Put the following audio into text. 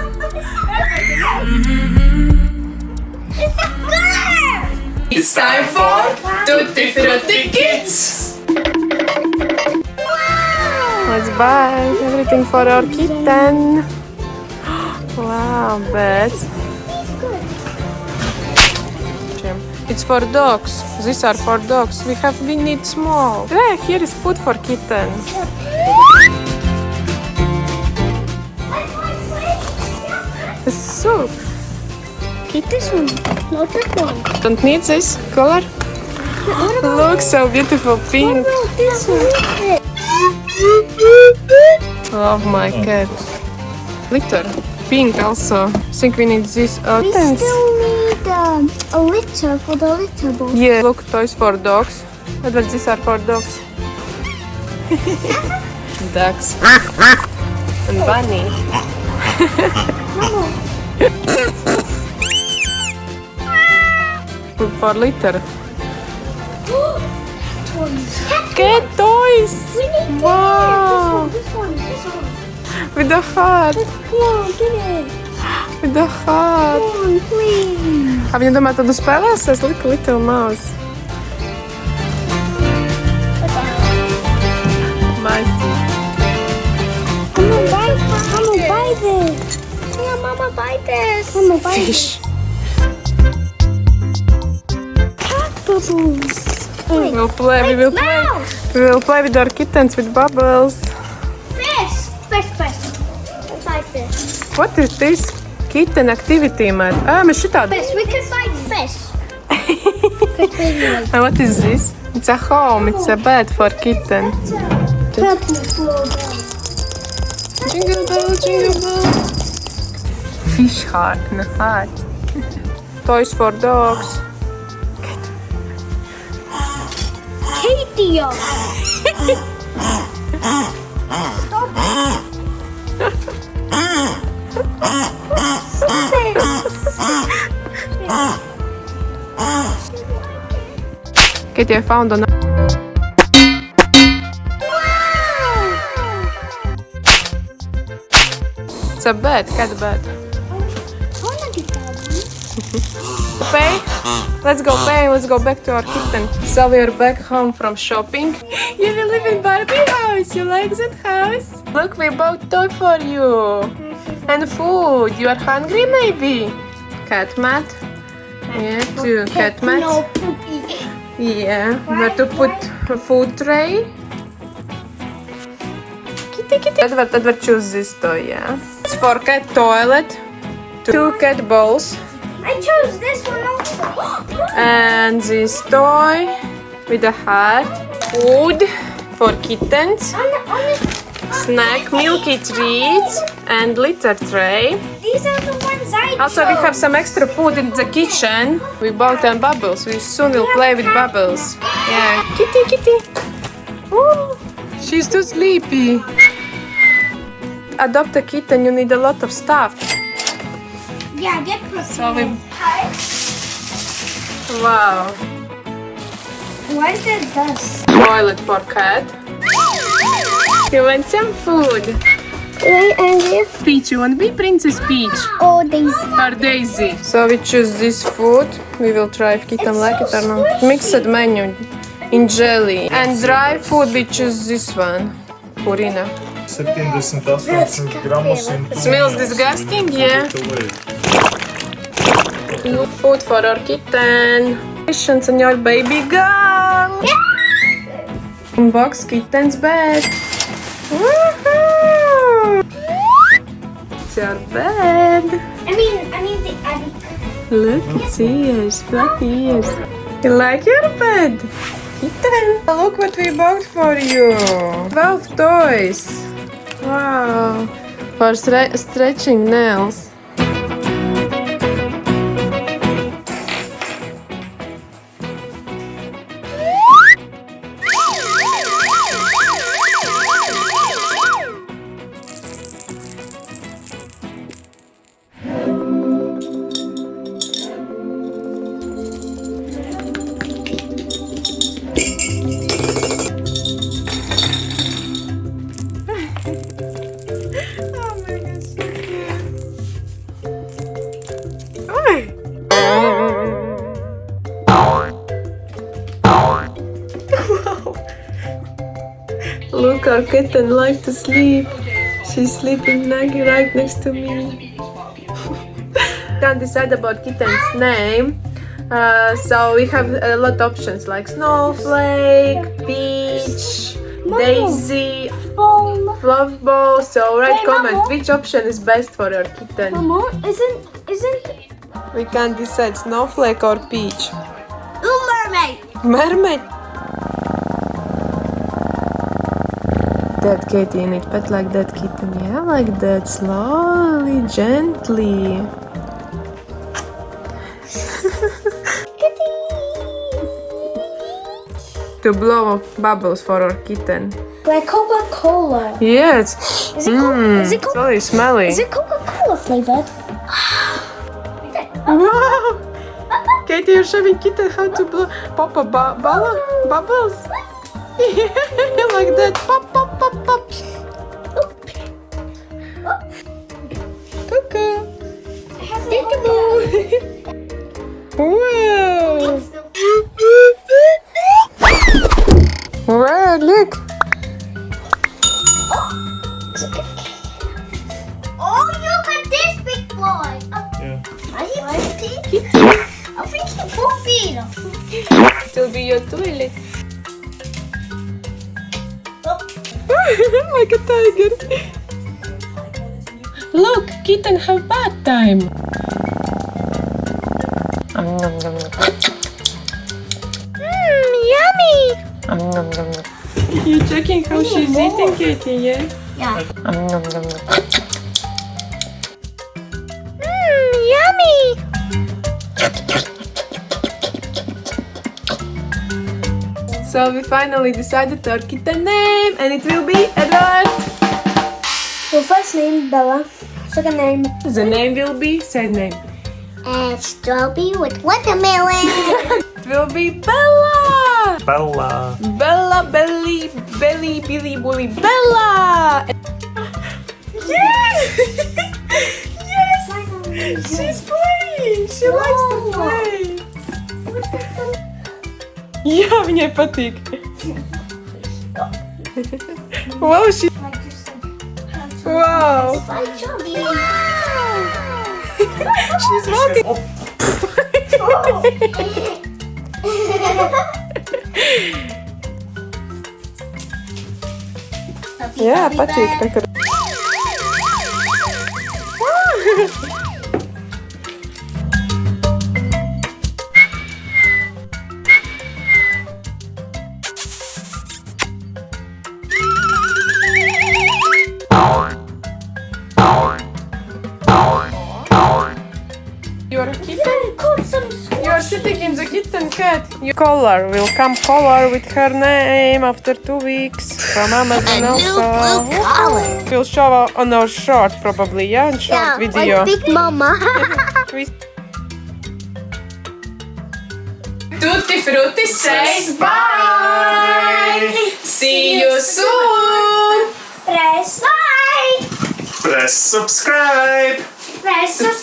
It's a color! It's time for Tutti Frutti Kids! Let's buy everything for our kitten. Wow, beds. It's for dogs. These are for dogs. We need small. Yeah, here is food for kitten. The soup. This one, not that one. Don't need this color. Look, so beautiful pink. What about this one? Love my cat. Litter. Pink also. I think we need this. We still need a litter for the litter box. Yeah, look, toys for dogs. Edvard, these are for dogs. Ducks. And bunny. Look for litter. Cat toys! We need Wow! this one. With the heart. Come on, get it. With the heart. Come on, please. A viņa domā, tad spēlēsies Little Mouse. Maisī. Mama, buy this. Yeah, Mama, buy this. Mama, buy Fish. cat bubbles. Wait, We will play with our kittens with bubbles. fish. Buy fish. What is this? Kitten activity mat. Mēs šitādi. Fish. We can find fish. And what is this? It's a home. It's a bed for kitten. Purple floor. Jingle bell, jingle bell. Fish heart and a heart. Toys for dogs. Keitija. Stop Katy found on. It's a bed, cat bed. Pay? Let's go pay. Let's go back to our kitten. So we are back home from shopping. You will live in Barbie house. You like that house? Look, we bought toy for you. And food. You are hungry maybe? Cat mat. Yeah, two cat mats. No poopy. Yeah, where to put a food tray. Kitty. Edvard choose this toy, yeah. It's for cat toilet. Two cat bowls. I chose this one also. And this toy with a heart. Food for kittens. Snack, milky treats, and litter tray. These are the ones I chose. Also, we have some extra food in the kitchen. We bought them bubbles. We soon will play with bubbles. Yeah, kitty. Ooh, she's too sleepy. Adopt a kitten, you need a lot of stuff. Yeah, get prepared. So wow. Why is there dust? Toilet for cat. You want some food? Wait, Andrew. Peach, you want to be Princess Peach? Oh, Daisy. Or Daisy. So we choose this food. We will try if kitten like it or not. Mixed menu in jelly. And dry food we choose this one. Purina. 78 gramos. Smells disgusting, yeah. Look, food for our kitten. Patience and your baby girl. Unbox kitten's bed. Woohoo! It's your bed. I mean the attic. Look, it's ears, flat ears. You like your bed? Kitten, look what we bought for you. 12 toys. Wow. For stretching nails. Our kitten likes to sleep. She's sleeping right next to me. Can't decide about kitten's name. So we have a lot of options like Snowflake, Peach, Daisy, Fluffball. So write comment which option is best for your kitten. Mama, isn't We can't decide Snowflake or Peach. Blue mermaid? Mermaid. That Katy, you need pet like that kitten, yeah, like that, slowly, gently. To blow bubbles for our kitten. Like Coca-Cola. Yes. Is it It's really smelly. Is it Coca-Cola flavored? Wow! Katy, you're showing kitten how to blow pop a bubbles. Yeah, like that. Pop, pop, pop, pop. Cuckoo. Peekaboo. Wow. Wow, look. Oh, look at this big boy. Yeah. I think he pooping. It will be your toilet. Like a tiger. Look, kitten have bath time. Yummy. You checking how she's eating, Katy, yeah? Yeah. Yummy! So we finally decided our kitten name, and it will be Edvard. So first name Bella. Second name The name will be sad name. strawberry with watermelon. It will be Bella. Bella. Bella, Billy, Bully, Bella. Yes! Yes! She's playing. She likes to play. Ja, mnie patyk. Wow, she... Wow. She's walking. Yeah, patyk. Tak. Your kitten? You're sitting in the kitten cat. Collar will come collar with her name after 2 weeks from Amazon also. We'll show on our short probably, yeah, on short video. Like Big Mama. Tutti Frutti says bye. See you soon. Press like. Press subscribe. Press subscribe.